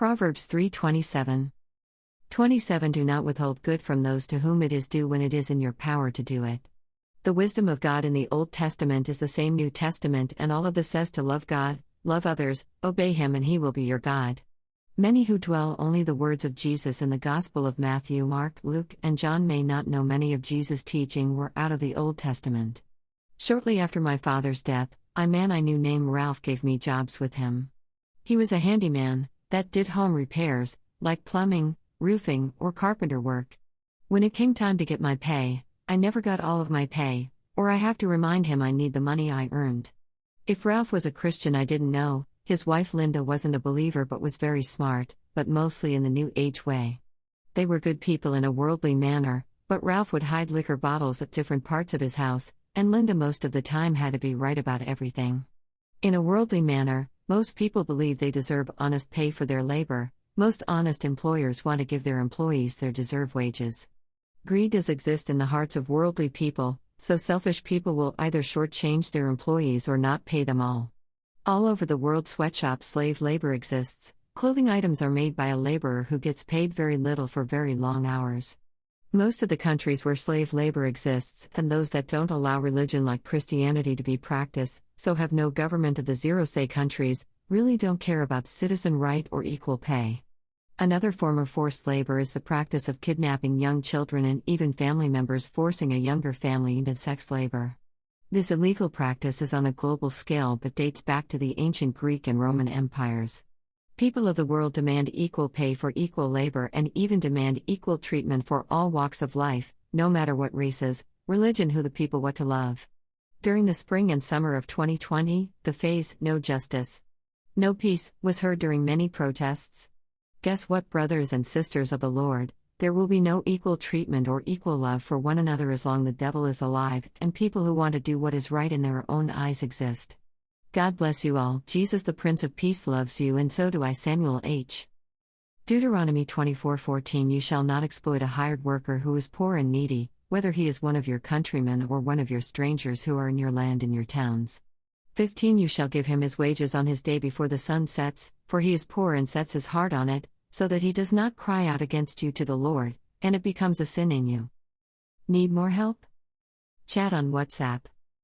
Proverbs 3:27. 27 Do not withhold good from those to whom it is due when it is in your power to do it. The wisdom of God in the Old Testament is the same New Testament, and all of this says to love God, love others, obey Him, and He will be your God. Many who dwell only the words of Jesus in the Gospel of Matthew, Mark, Luke, and John may not know many of Jesus' teaching were out of the Old Testament. Shortly after my father's death, a man I knew named Ralph gave me jobs with him. He was a handyman that did home repairs, like plumbing, roofing, or carpenter work. When it came time to get my pay, I never got all of my pay, or I have to remind him I need the money I earned. If Ralph was a Christian, I didn't know. His wife Linda wasn't a believer but was very smart, but mostly in the New Age way. They were good people in a worldly manner, but Ralph would hide liquor bottles at different parts of his house, and Linda most of the time had to be right about everything. In a worldly manner, most people believe they deserve honest pay for their labor. Most honest employers want to give their employees their deserved wages. Greed does exist in the hearts of worldly people, so selfish people will either shortchange their employees or not pay them all. All over the world, sweatshops slave labor exists. Clothing items are made by a laborer who gets paid very little for very long hours. Most of the countries where slave labor exists, and those that don't allow religion like Christianity to be practiced, so have no government of the zero-say countries, really don't care about citizen right or equal pay. Another form of forced labor is the practice of kidnapping young children and even family members forcing a younger family into sex labor. This illegal practice is on a global scale but dates back to the ancient Greek and Roman empires. People of the world demand equal pay for equal labor and even demand equal treatment for all walks of life, no matter what races, religion, who the people what to love. During the spring and summer of 2020, the phrase, "no justice, no peace," was heard during many protests. Guess what, brothers and sisters of the Lord? There will be no equal treatment or equal love for one another as long the devil is alive and people who want to do what is right in their own eyes exist. God bless you all. Jesus the Prince of Peace loves you, and so do I. Samuel H. Deuteronomy 24:14 You shall not exploit a hired worker who is poor and needy, whether he is one of your countrymen or one of your strangers who are in your land and your towns. 15 You shall give him his wages on his day before the sun sets, for he is poor and sets his heart on it, so that he does not cry out against you to the Lord, and it becomes a sin in you. Need more help? Chat on WhatsApp.